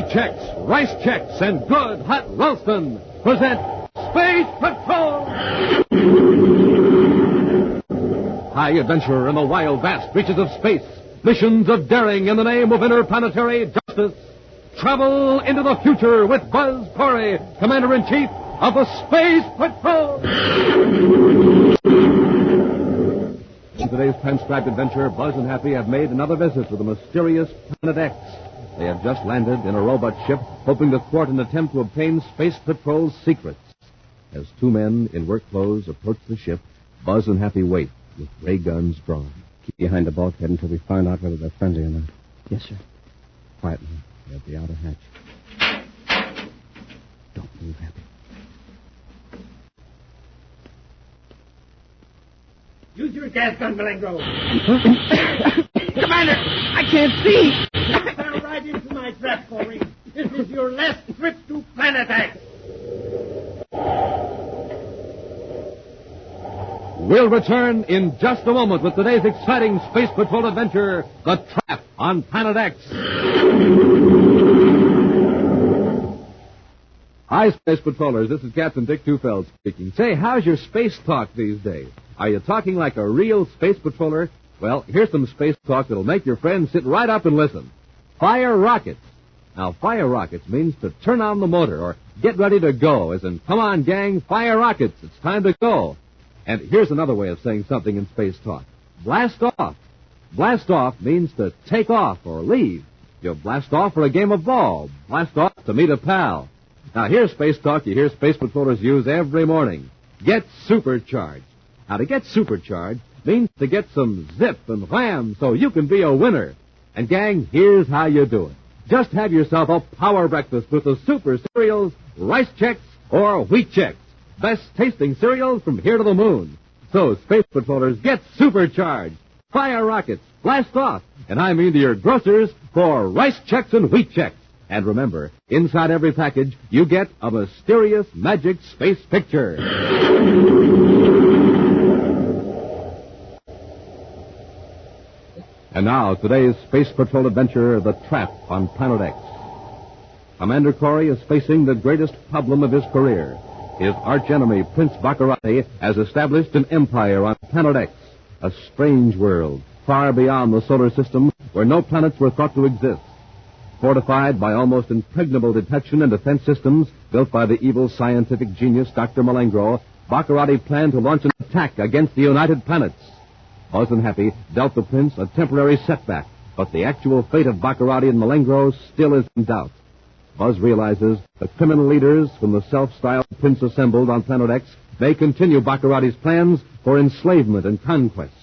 Wheat Checks, Rice Checks, and good hot Ralston present Space Patrol! High adventure in the wild, vast reaches of space. Missions of daring in the name of interplanetary justice. Travel into the future with Buzz Corey, Commander-in-Chief of the Space Patrol! In today's transcribed adventure, Buzz and Happy have made another visit to the mysterious Planet X. They have just landed in a robot ship, hoping to thwart an attempt to obtain Space Patrol's secrets. As two men in work clothes approach the ship, Buzz and Happy wait, with ray guns drawn. Keep behind the bulkhead until we find out whether they're friendly or not. Yes, sir. Quietly. At the outer hatch. Don't move, Happy. Use your gas gun, Malengro. Commander, I can't see. You fell right into my trap, Corey. This is your last trip to Planet X. We'll return in just a moment with today's exciting Space Patrol adventure, The Trap on Planet X. Hi, Space Patrollers. This is Captain Dick Tufeld speaking. Say, how's your space talk these days? Are you talking like a real space patroller? Well, here's some space talk that'll make your friends sit right up and listen. Fire rockets. Now, fire rockets means to turn on the motor or get ready to go, as in, come on, gang, fire rockets. It's time to go. And here's another way of saying something in space talk. Blast off. Blast off means to take off or leave. You blast off for a game of ball. Blast off to meet a pal. Now, here's space talk you hear space patrollers use every morning. Get supercharged. Now, to get supercharged means to get some zip and wham so you can be a winner. And, gang, here's how you do it. Just have yourself a power breakfast with the super cereals, Rice Checks, or Wheat Checks. Best tasting cereals from here to the moon. So, Space Patrollers, get supercharged. Fire rockets, blast off, and I mean to your grocers for Rice Checks and Wheat Checks. And remember, inside every package, you get a mysterious magic space picture. And now, today's Space Patrol adventure, The Trap on Planet X. Commander Corey is facing the greatest problem of his career. His archenemy, Prince Baccarati, has established an empire on Planet X, a strange world, far beyond the solar system, where no planets were thought to exist. Fortified by almost impregnable detection and defense systems built by the evil scientific genius Dr. Malengro, Baccarati planned to launch an attack against the United Planets. Buzz and Happy dealt the Prince a temporary setback, but the actual fate of Baccarati and Malengro still is in doubt. Buzz realizes the criminal leaders from the self-styled Prince assembled on Planet X may continue Baccarati's plans for enslavement and conquest.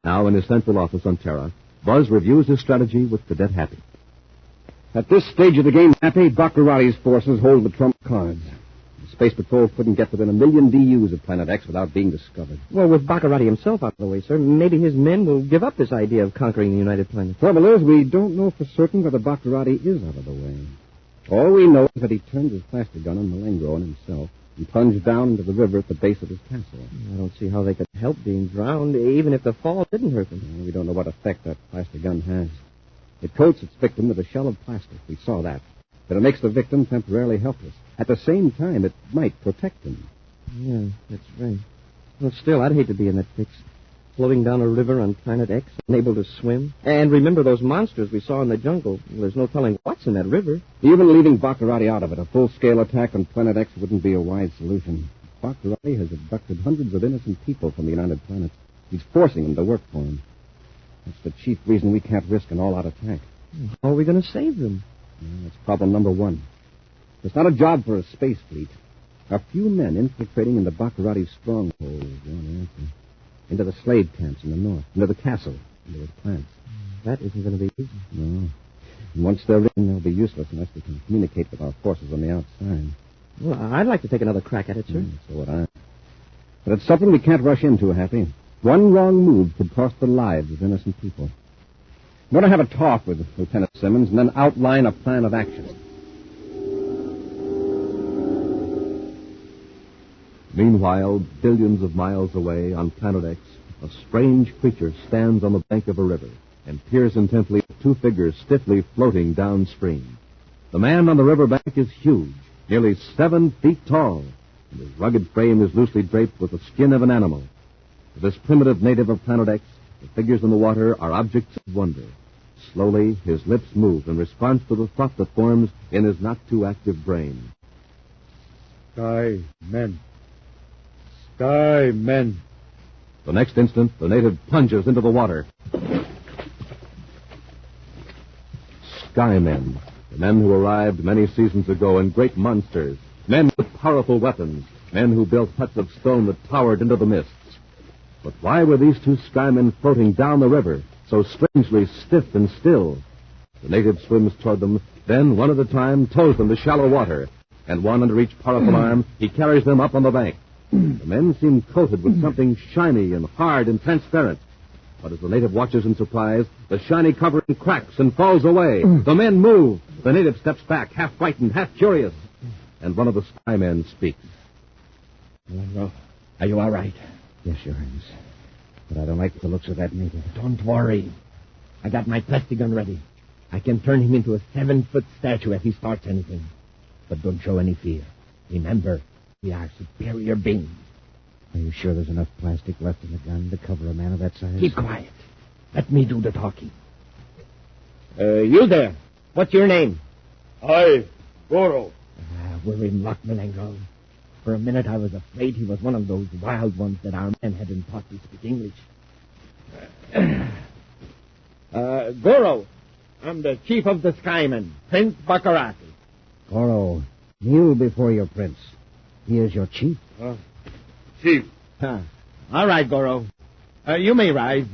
Now, in his central office on Terra, Buzz reviews his strategy with Cadet Happy. At this stage of the game, Happy, Baccarati's forces hold the trump cards. The Space Patrol couldn't get within 1 million DUs of Planet X without being discovered. Well, with Baccarati himself out of the way, sir, maybe his men will give up this idea of conquering the United Planets. Trouble is, we don't know for certain whether Baccarati is out of the way. All we know is that he turned his plaster gun on Malengro and himself and plunged down into the river at the base of his castle. I don't see how they could help being drowned, even if the fall didn't hurt them. We don't know what effect that plaster gun has. It coats its victim with a shell of plastic. We saw that. But it makes the victim temporarily helpless. At the same time, it might protect him. Yeah, that's right. Well, still, I'd hate to be in that fix. Floating down a river on Planet X, unable to swim. And remember those monsters we saw in the jungle. Well, there's no telling what's in that river. Even leaving Baccarati out of it, a full-scale attack on Planet X wouldn't be a wise solution. Baccarati has abducted hundreds of innocent people from the United Planets. He's forcing them to work for him. That's the chief reason we can't risk an all-out attack. How are we going to save them? That's problem number one. It's not a job for a space fleet. A few men infiltrating into Baccarati's stronghold is the only answer. Into the slave camps in the north, into the castle, into his plants. That isn't going to be easy. No. And once they're in, they'll be useless unless we can communicate with our forces on the outside. Well, I'd like to take another crack at it, sir. So would I. But it's something we can't rush into, Happy. One wrong move could cost the lives of innocent people. I'm going to have a talk with Lieutenant Simmons and then outline a plan of action. Meanwhile, billions of miles away on Planet X, a strange creature stands on the bank of a river and peers intently at two figures stiffly floating downstream. The man on the riverbank is huge, nearly 7 feet tall, and his rugged frame is loosely draped with the skin of an animal. To this primitive native of Planet X, the figures in the water are objects of wonder. Slowly, his lips move in response to the thought that forms in his not-too-active brain. Sky men. Sky men. The next instant, the native plunges into the water. Skymen, the men who arrived many seasons ago in great monsters, men with powerful weapons, men who built huts of stone that towered into the mists. But why were these 2 Skymen floating down the river, so strangely stiff and still? The native swims toward them, then, one at a time, tows them to shallow water, and one under each powerful arm, he carries them up on the bank. The men seem coated with something shiny and hard and transparent. But as the native watches in surprise, the shiny covering cracks and falls away. The men move. The native steps back, half frightened, half curious. And one of the Skymen speaks. Malengo, are you all right? Yes, Your Highness. But I don't like the looks of that native. Don't worry. I got my plastic gun ready. I can turn him into a 7-foot statue if he starts anything. But don't show any fear. Remember, we are superior beings. Are you sure there's enough plastic left in the gun to cover a man of that size? Keep quiet. Let me do the talking. You there. What's your name? I, Goro. We're in luck, Malengo. For a minute I was afraid he was one of those wild ones that our men hadn't taught to speak English. Goro, I'm the chief of the Skymen, Prince Baccarati. Goro, kneel before your prince. He is your chief. Chief. All right, Goro. You may rise.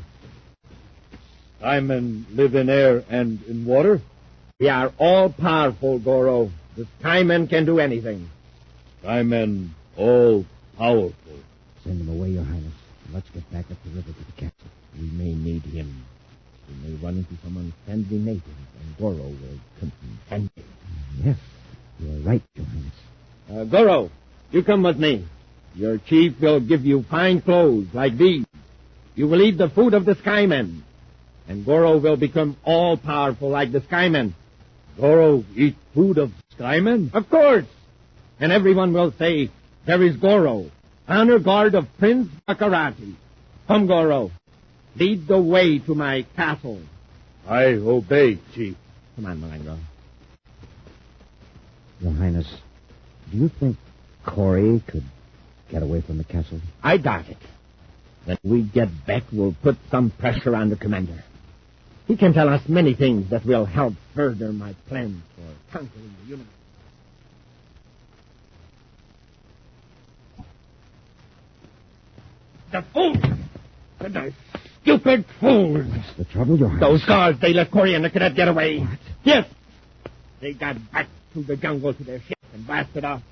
Skymen live in air and in water? We are all-powerful, Goro. The Skymen can do anything. Skymen all powerful. Send him away, Your Highness. Let's get back up the river to the castle. We may need him. We may run into some unfriendly natives, and Goro will contend him. Yes, you are right, Your Highness. Goro, you come with me. Your chief will give you fine clothes like these. You will eat the food of the Skymen. And Goro will become all-powerful like the Skymen. Goro eat food of Skymen? Of course. And everyone will say, there is Goro, honor guard of Prince Baccarati. Come, Goro. Lead the way to my castle. I obey, Chief. Come on, Malengo. Your Highness, do you think Corey could get away from the castle? I doubt it. When we get back, we'll put some pressure on the commander. He can tell us many things that will help further my plans for conquering the universe. The fools! The stupid fools! What's the trouble, Your Highness? Those guards, they let Corey and the cadet get away. What? Yes! They got back through the jungle to their ship and blasted off.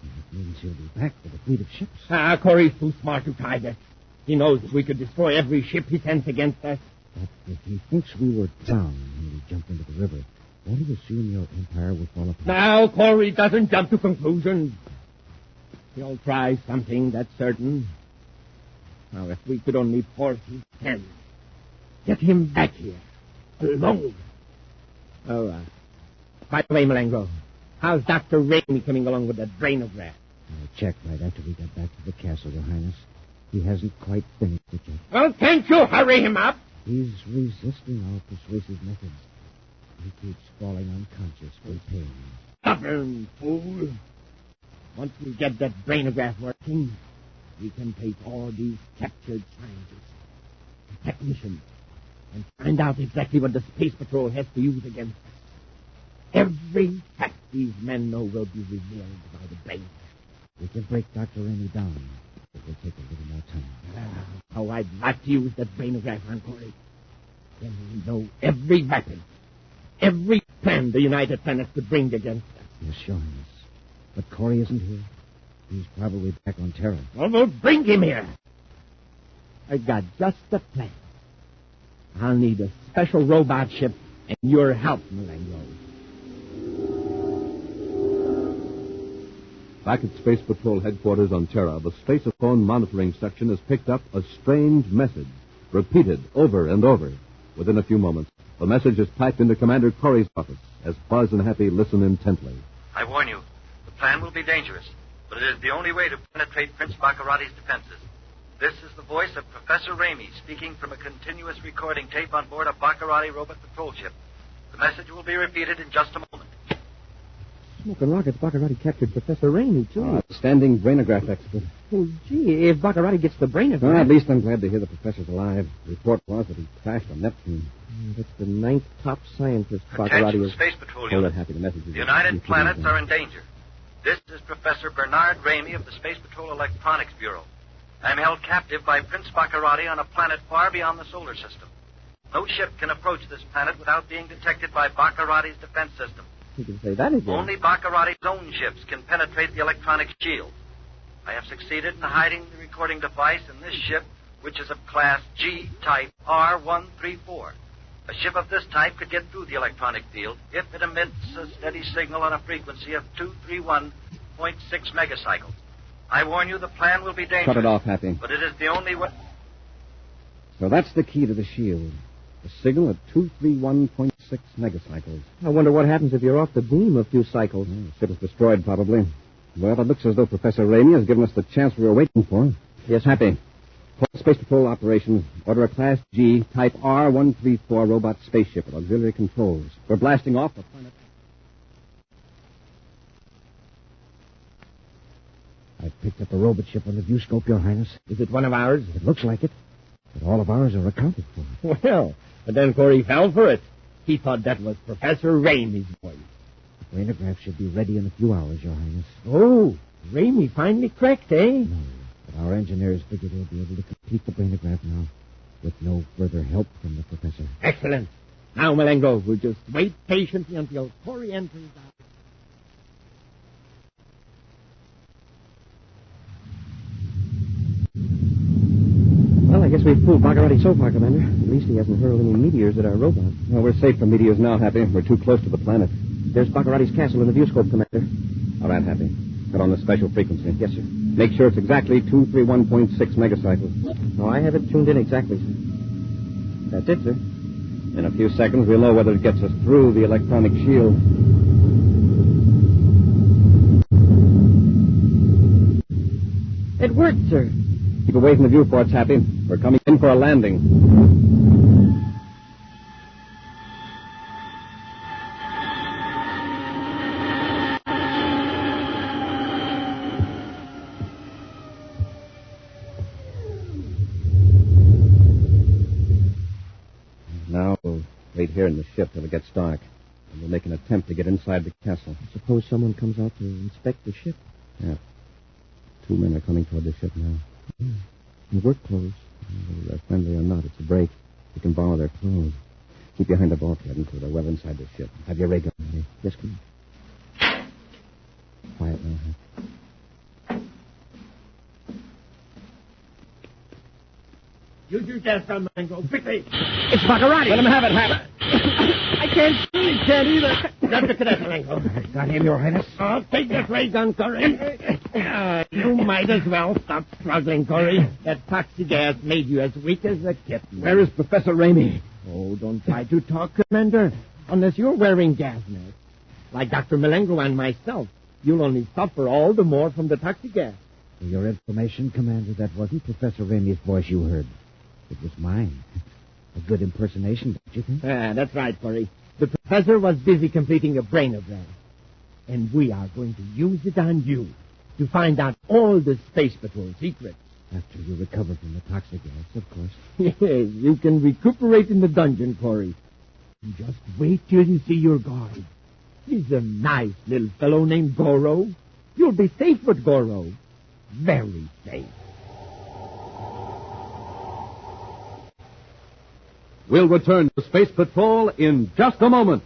That means he'll be back with a fleet of ships. Corey's too smart to try that. He knows we could destroy every ship he sends against us. But if he thinks we were down when we jumped into the river, won't he assume your empire will fall apart? Now, Corey doesn't jump to conclusions. He'll try something, that's certain. Now, if we could only force his hand, get him back here, alone. Oh, by the way, Malengo, how's Dr. Rainey coming along with that brain of rat? I checked right after we got back to the castle, Your Highness. He hasn't quite finished it yet. Well, can't you hurry him up? He's resisting our persuasive methods. He keeps falling unconscious from pain. Stubborn fool. Once we get that brainograph working, we can take all these captured scientists and technicians and find out exactly what the Space Patrol has to use against us. Every fact these men know will be revealed by the brain. We can break Dr. Rainey down. It will take a little more time. How I'd like to use that brainograph on Corey. Then we'll know every weapon, every plan the United Planets could bring against us. Yes, Your Highness. But Corey isn't here. He's probably back on Terra. Well, we'll bring him here. I got just the plan. I'll need a special robot ship and your help, Malengo. Back at Space Patrol headquarters on Terra, the Spaceophone monitoring section has picked up a strange message, repeated over and over. Within a few moments, the message is typed into Commander Corey's office as Buzz and Happy listen intently. I warn you, the plan will be dangerous, but it is the only way to penetrate Prince Baccarati's defenses. This is the voice of Professor Ramey speaking from a continuous recording tape on board a Baccarati robot patrol ship. The message will be repeated in just a moment. Smoking rockets, Baccarati captured Professor Ramey, too. Outstanding brainograph expert. Oh, gee, if Baccarati gets the brainograph... Well, at least I'm glad to hear the professor's alive. The report was that he crashed on Neptune. That's the 9th top scientist Baccarati Attention, is... Space Patrol Hold Unit. it, Happy. The message is... The United Planets are in danger. This is Professor Bernard Ramey of the Space Patrol Electronics Bureau. I'm held captive by Prince Baccarati on a planet far beyond the solar system. No ship can approach this planet without being detected by Baccarati's defense system. You can say that again. Only Baccarati's own ships can penetrate the electronic shield. I have succeeded in hiding the recording device in this ship, which is of class G type R134. A ship of this type could get through the electronic field if it emits a steady signal on a frequency of 231.6 megacycles. I warn you, the plan will be dangerous. Cut it off, Happy. But it is the only way. So that's the key to the shield. The signal at 231.6 megacycles. I wonder what happens if you're off the beam a few cycles. The ship is destroyed, probably. Well, it looks as though Professor Ramey has given us the chance we were waiting for. Yes, Happy. For Space Patrol operations, order a Class G Type R134 robot spaceship with auxiliary controls. We're blasting off the planet. I've picked up a robot ship on the viewscope, Your Highness. Is it one of ours? It looks like it. But all of ours are accounted for. Well, but then Corey fell for it. He thought that was Professor Ramey's voice. The brainograph should be ready in a few hours, Your Highness. Oh, Ramey finally cracked, eh? No, but our engineers figure they'll be able to complete the brainograph now with no further help from the professor. Excellent. Now, Malengo, we'll just wait patiently until Corey enters our... Well, I guess we've fooled Baccarati so far, Commander. At least he hasn't hurled any meteors at our robot. Well, we're safe from meteors now, Happy. We're too close to the planet. There's Baccarati's castle in the viewscope, Commander. All right, Happy. Cut on the special frequency. Yes, sir. Make sure it's exactly 231.6 megacycles. Oh, I have it tuned in exactly. That's it, sir. In a few seconds, we'll know whether it gets us through the electronic shield. It worked, sir. Keep away from the viewports, Happy. We're coming in for a landing. Now we'll wait here in the ship till it gets dark. And we'll make an attempt to get inside the castle. Suppose someone comes out to inspect the ship. Yeah. 2 men are coming toward the ship now. And work clothes. Whether they're friendly or not, it's a break. We can borrow their clothes. Keep behind the bulkhead until they're well inside the ship. Have your ray gun ready. Yes, Commander. Quiet now, huh? Use your gas gun, Mango, quickly. It's Baccarati. Let him have it, Happy. I can't see, can't either. That's the cadet, Mango. Got him, Your Highness. Oh, take that ray gun, Corey. You might as well stop struggling, Corey. That toxic gas made you as weak as a kitten. Where is Professor Ramey? Oh, don't try to talk, Commander. Unless you're wearing gas masks. Like Dr. Malengo and myself, you'll only suffer all the more from the toxic gas. For your information, Commander, that wasn't Professor Ramey's voice you heard. It was mine. A good impersonation, don't you think? That's right, Corey. The professor was busy completing a brainogram. And we are going to use it on you to find out all the Space Patrol secrets. After you recover from the toxic gas, of course. Yes, you can recuperate in the dungeon, Corey. Just wait till you see your guard. He's a nice little fellow named Goro. You'll be safe with Goro. Very safe. We'll return to Space Patrol in just a moment.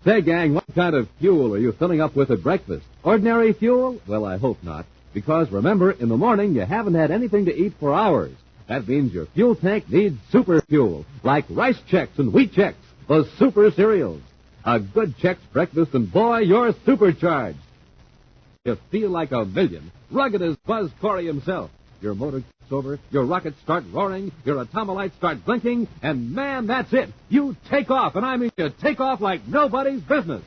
Say, gang, what kind of fuel are you filling up with at breakfast? Ordinary fuel? Well, I hope not. Because remember, in the morning, you haven't had anything to eat for hours. That means your fuel tank needs super fuel, like Rice Chex and Wheat Chex, those super cereals. A good Chex breakfast, and boy, you're supercharged. You feel like a million, rugged as Buzz Corey himself. Your motor over, your rockets start roaring, your atomolites start blinking, and man, that's it. You take off, and I mean you take off like nobody's business.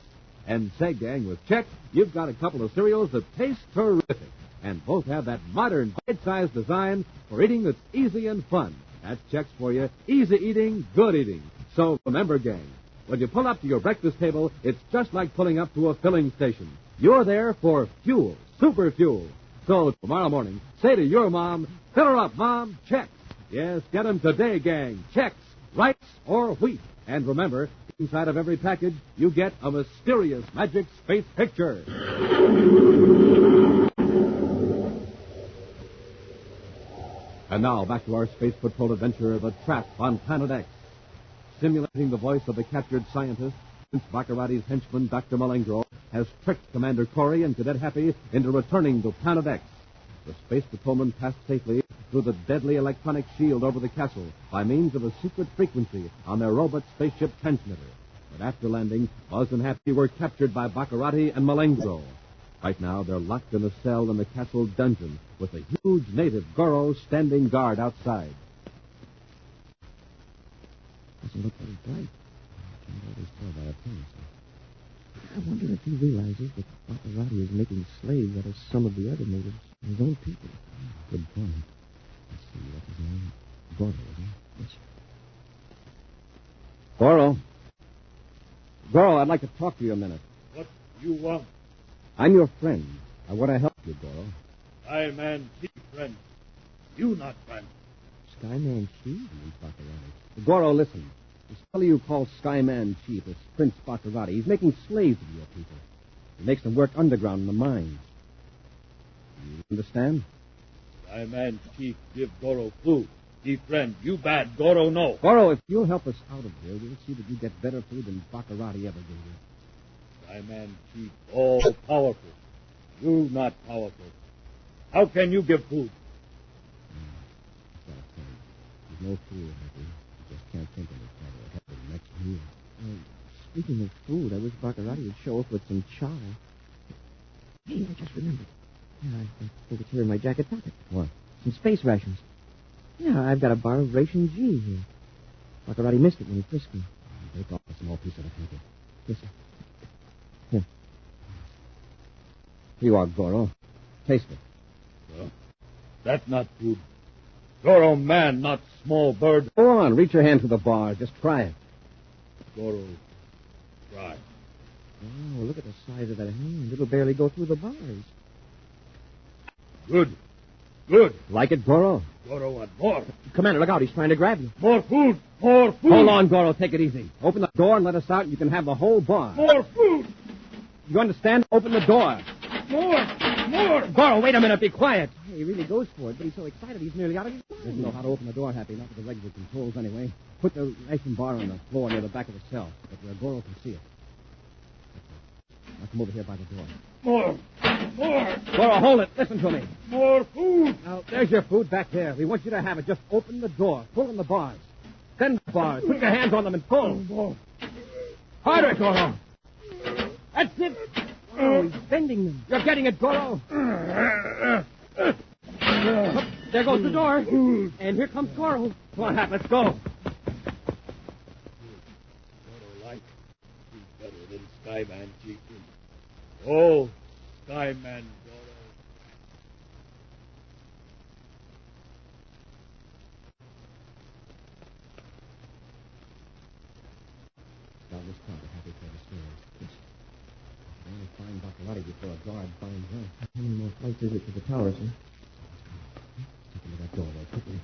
And say, gang, with Chex, you've got a couple of cereals that taste terrific, and both have that modern, bite-sized design for eating that's easy and fun. That's Chex for you. Easy eating, good eating. So remember, gang, when you pull up to your breakfast table, it's just like pulling up to a filling station. You're there for fuel, super fuel. So tomorrow morning, say to your mom, fill her up, Mom, Chex. Yes, get 'em today, gang. Chex, rice or wheat. And remember, inside of every package, you get a mysterious magic space picture. And now, back to our Space Patrol adventure, The Trap on Planet X. Simulating the voice of the captured scientist, Prince Baccarati's henchman, Dr. Malengro, has tricked Commander Corey and Cadet Happy into returning to Planet X. The Space Patrolman passed safely through the deadly electronic shield over the castle by means of a secret frequency on their robot spaceship transmitter. But after landing, Buzz and Happy were captured by Baccarati and Malengro. Right now, they're locked in a cell in the castle dungeon with a huge native Goro standing guard outside. Doesn't look very bright. I can't always tell by appearances. I wonder if he realizes that Baccarati is making slaves out of some of the other natives, his own people. Good point. Let's see, what's his name? Goro, isn't it? Yes, Goro. Goro, I'd like to talk to you a minute. What you want? I'm your friend. I want to help you, Goro. I man chief friend. You not friend. Skyman Chief? He's Baccarati. Goro, listen. This fellow you call Skyman Chief is Prince Baccarati. He's making slaves of your people. He makes them work underground in the mines. You understand? I man chief give Goro food. He friend. You bad. Goro no. Goro, if you'll help us out of here, we'll see that you get better food than Baccarati ever gave you. I man chief all powerful. You not powerful. How can you give food? There's no fool, Happy. You just can't think of it. Help him next meal. Speaking of food, I wish Baccarati would show up with some chow. Hey, I just remembered. Yeah, I think it's here in my jacket pocket. What? Some space rations. Yeah, I've got a bar of ration G here. Baccarati missed it when he frisked me. Take off a small piece of it, Happy. Yes, sir. Here you are, Goro. Taste it. That's not food. Goro man, not small bird. Go on, reach your hand to the bar. Just try it. Goro, try. Oh, look at the size of that hand. It'll barely go through the bars. Good. Good. Like it, Goro? Goro want more. Commander, look out. He's trying to grab you. More food. More food. Hold on, Goro. Take it easy. Open the door and let us out, and you can have the whole bar. More food. You understand? Open the door. More. More. Goro, wait a minute. Be quiet. He really goes for it, but he's so excited he's nearly out of his mind. Doesn't know how to open the door, Happy. Not with the regular controls, anyway. Put the ration bar on the floor near the back of the cell, but where Goro can see it. Now come over here by the door. More. More. Goro, hold it. Listen to me. More food. Now, there's your food back there. We want you to have it. Just open the door. Pull on the bars. Send the bars. Put your hands on them and pull. More. Harder, Goro. That's it. Oh, he's bending them. You're getting it, Goro. There goes the door. And here comes Goro. Come on, Hap, let's go. Goro like. He's better than Skyman Chief. Oh, Skyman Goro. Now, this time, Happy for the stairs. I only find Baccarati before a guard finds her. How many more flights is it to the tower, sir? Take a look at that door there, quickly.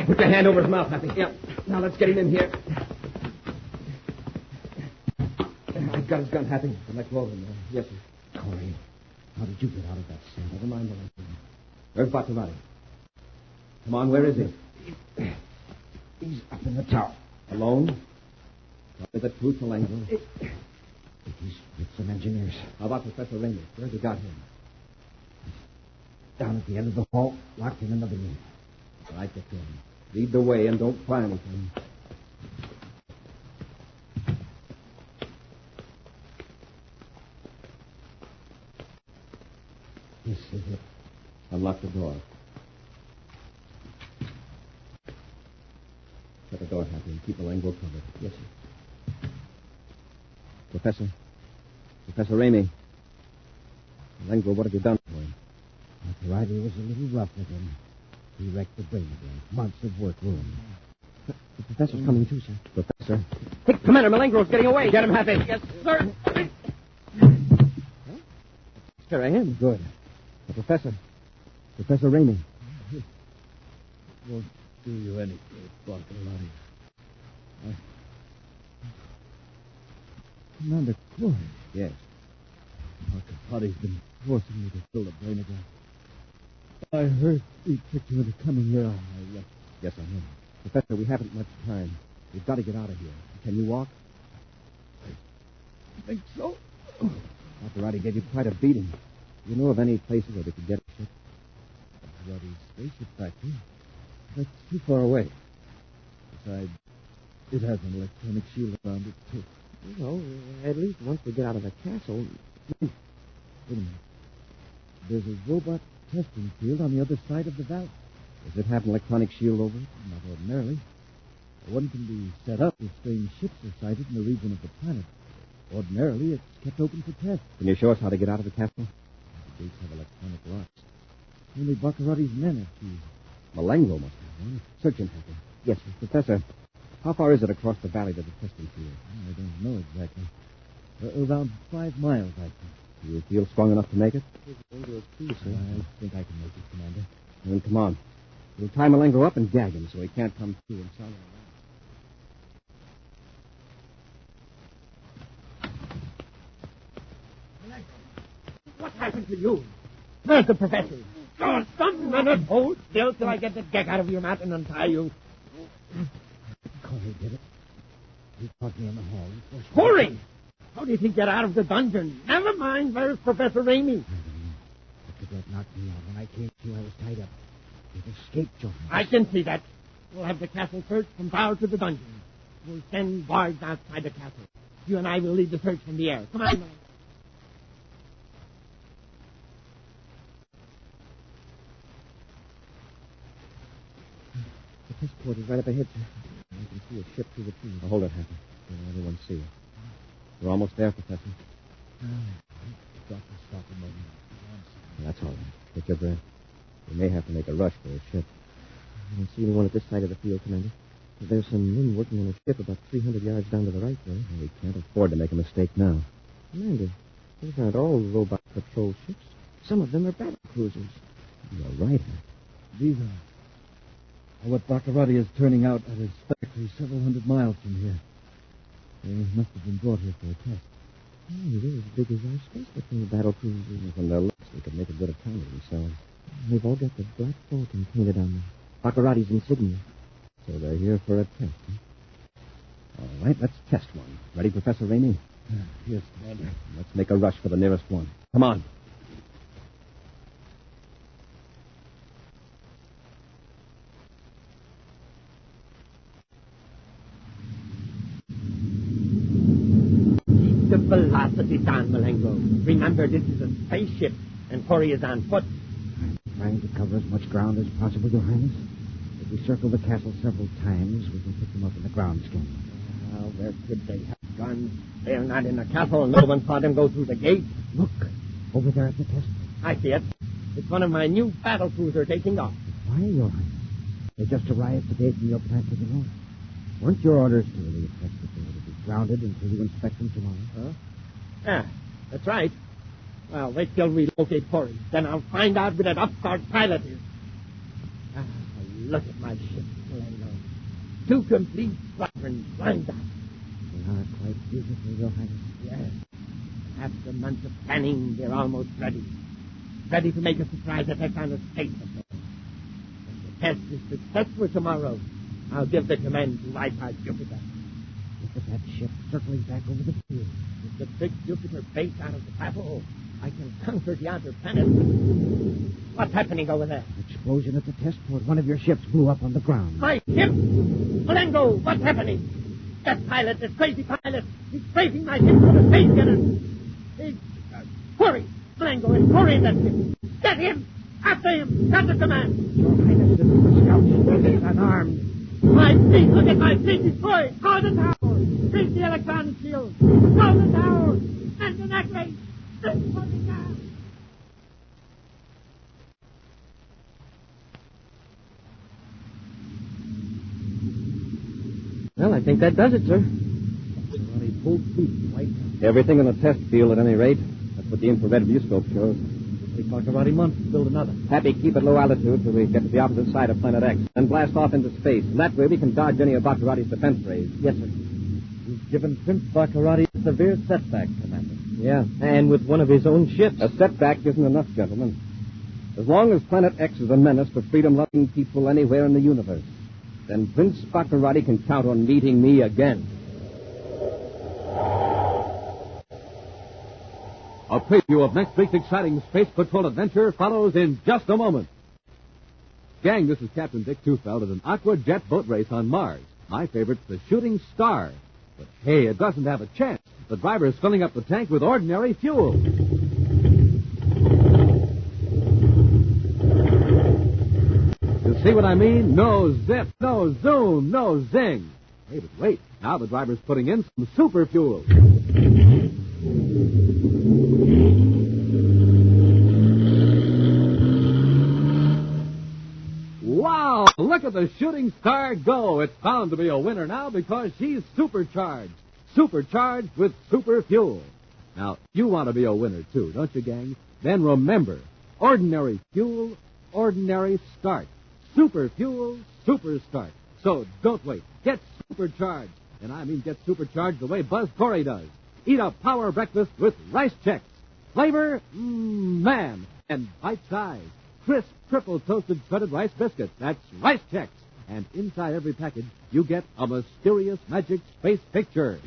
Put your hand over his mouth, Happy. Yep. Now let's get him in here. I've got his gun, Happy. Let go of him. Yes, sir. Corey, how did you get out of that cell? Never mind the rest of him. Where's Baccarati? Come on, where is he? He's up in the tower. Alone? Tell me the truth, Malengro. He's with some engineers. How about Professor Raymond? Where's he got him? Down at the end of the hall, locked in another room. All right, get to him. Lead the way and don't try anything. This is it. Unlock the door. Shut the door, Happy, and keep Malengo covered. Yes, sir. Professor Ramey. Malengo, what have you done for him? Riley was a little rough with him. He wrecked the brain again. Months of work ruined. The professor's coming too, sir. Professor? Quick, Commander, Malengro's getting away. Get him, Happy. Yes, sir. Here I am. Good. Professor Ramey. Won't do you any good, Bartolomé. Commander Corey. Yes. Marcapati's been forcing me to fill the brain again. I heard he tricked you into coming here. I left. Yes, I know. Professor, we haven't much time. We've got to get out of here. Can you walk? I think so. Maserati gave you quite a beating. Do you know of any places where we could get a ship? Ruddy's spaceship factory. That's too far away. Besides, it has an electronic shield around it, too. Well, at least once we get out of the castle. Wait a minute. There's a robot testing field on the other side of the valley. Does it have an electronic shield over it? Not ordinarily. One can be set up if strange ships are sighted in the region of the planet. Ordinarily, it's kept open for tests. Can you show us how to get out of the castle? The gates have electronic locks. Only Baccarotti's men have keys. Malengo must have one. Search him, Happy. Yes, sir. Professor, how far is it across the valley to the testing field? I don't know exactly. Around 5 miles, I think. Do you feel strong enough to make it? I think I can make it, Commander. Then come on. We'll tie Malengo up and gag him so he can't come through and sound around. What happened to you? Where's the professor? Oh, stop a minute. Hold still till I get the gag out of your mouth and untie you. Corey did it. He caught me in the hall. Corey! How do you think you're out of the dungeon? Never mind. Where's Professor Ramey? The cadet knocked me out. When I came to, I was tied up. It escaped, John. I can see that. We'll have the castle searched from bow to the dungeon. We'll send guards outside the castle. You and I will lead the search from the air. Come on, man. The test port is right up ahead, sir. I can see a ship through the trees. Hold it, Happy. Don't let anyone see it. We're almost there, Professor. Got to stop a moment. That's all right. Take your breath. We may have to make a rush for a ship. I don't see anyone at this side of the field, Commander. There's some men working on a ship about 300 yards down to the right there. Well, we can't afford to make a mistake now. Commander, those aren't all robot patrol ships. Some of them are battle cruisers. You're right, Happy. These are what Baccarotti is turning out at his factory several hundred miles from here. They must have been brought here for a test. Oh, they're as big as our space patrol battle cruisers. From their looks, we could make a good account of themselves. They've all got the black Falcon painted on them. Baccarotti's insignia. So they're here for a test, huh? All right, let's test one. Ready, Professor Ramey? Yes, Commander. Let's make a rush for the nearest one. Come on. Keep the velocity down, Malengo. Remember, this is a spaceship, and Corey is on foot. I'm trying to cover as much ground as possible, Your Highness. If we circle the castle several times, we can put them up in the ground skin. Well, where could they have gone? They're not in the castle. No one saw them go through the gate. Look, over there at the test. I see it. It's one of my new battle cruisers taking off. Why, Your Highness? They just arrived today from your plant to the north. Weren't your orders to the effect that they were to be grounded until you inspect them tomorrow? Huh? Yeah, that's right. Well, wait till we locate Corey. Then I'll find out where that upstart pilot is. Ah, look at my ship, Malengo. 2 complete squadrons lined up. They are quite beautiful, Your Highness. Yes. After months of planning, they're almost ready. Ready to make a surprise attack on a space vessel. When the test is successful tomorrow, I'll give the command to wipe out Jupiter. Look at that ship circling back over the field. With the big Jupiter base out of the battle, I can conquer the outer planet. What's happening over there? Explosion at the test port. One of your ships blew up on the ground. My ship! Malengo, what's happening? That pilot, that crazy pilot, he's strafing my ship for the space getters. Corey! Malengo, it's Corey in that ship. Get him! After him! That's the command! Your Highness, this is the scout. He's unarmed. My feet! Look at my feet! Destroy! Throw the tower! Take the electronic shield! Throw the tower! And the necklace! This for the gun! Well, I think that does it, sir. Everything in the test field, at any rate. That's what the infrared viewscope shows. They talked about a month to build another. Happy, keep at low altitude till we get to the opposite side of Planet X. Then blast off into space. And that way we can dodge any of Baccarati's defense rays. Yes, sir. You've given Prince Baccarati a severe setback, Commander. Yeah. And with one of his own ships. A setback isn't enough, gentlemen. As long as Planet X is a menace to freedom-loving people anywhere in the universe, then Prince Baccarati can count on meeting me again. A preview of next week's exciting Space Patrol adventure follows in just a moment. Gang, this is Captain Dick Tufeld at an Aqua Jet boat race on Mars. My favorite's the Shooting Star. But hey, it doesn't have a chance. The driver is filling up the tank with ordinary fuel. You see what I mean? No zip, no zoom, no zing. Hey, but wait. Now the driver's putting in some super fuel. Wow! Look at the Shooting Star go. It's bound to be a winner now because she's supercharged. Supercharged with super fuel. Now, you want to be a winner too, don't you, gang? Then remember, ordinary fuel, ordinary start. Super fuel, super start. So don't wait. Get supercharged. And I mean get supercharged the way Buzz Corey does. Eat a power breakfast with Rice Chex. Flavor, man. And bite size. Crisp, triple toasted shredded rice biscuits. That's Rice Chex. And inside every package, you get a mysterious magic space picture.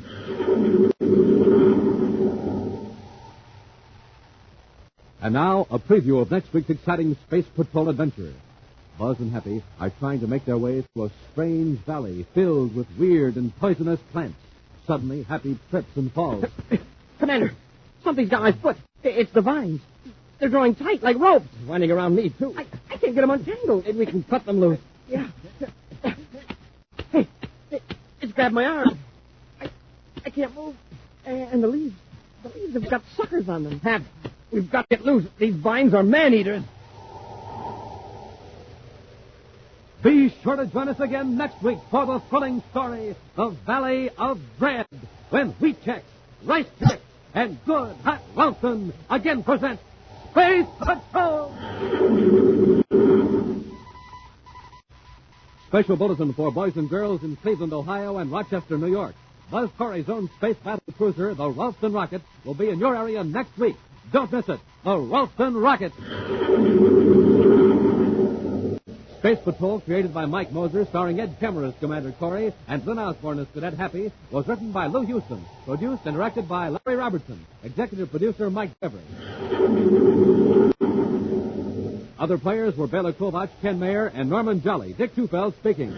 And now, a preview of next week's exciting Space Patrol adventure. Buzz and Happy are trying to make their way through a strange valley filled with weird and poisonous plants. Suddenly, Happy trips and falls. Commander, something's got my foot. It's the vines. They're drawing tight like ropes. Winding around me, too. I can't get them untangled. Maybe we can cut them loose. Yeah. Hey, it's grabbed my arm. I can't move. And the leaves have got suckers on them. Hap, we've got to get loose. These vines are man-eaters. Be sure to join us again next week for the thrilling story of Valley of Dread, when Wheat Chex, Rice Chex, and Good Hot Wilson again present Space Patrol! Special bulletin for boys and girls in Cleveland, Ohio, and Rochester, New York. Buzz Corey's own space battle cruiser, the Ralston Rocket, will be in your area next week. Don't miss it. The Ralston Rocket. Space Patrol, created by Mike Moser, starring Ed Kemmer as Commander Corey and Glenn Osborne as Cadet Happy, was written by Lou Houston, produced and directed by Larry Robertson, executive producer Mike Beverly. Other players were Bela Kovach, Ken Mayer, and Norman Jolly. Dick Tufeld speaking.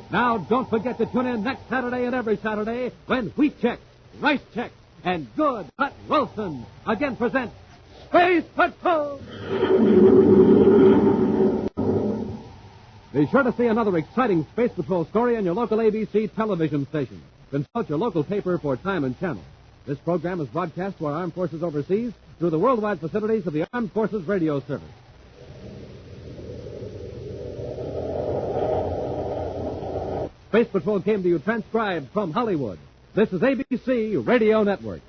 Now, don't forget to tune in next Saturday and every Saturday when Wheat Chex, Rice Chex, and Good Hot Wilson again present Space Patrol! Be sure to see another exciting Space Patrol story on your local ABC television station. Consult your local paper for time and channel. This program is broadcast to our armed forces overseas through the worldwide facilities of the Armed Forces Radio Service. Space Patrol came to you transcribed from Hollywood. This is ABC Radio Network.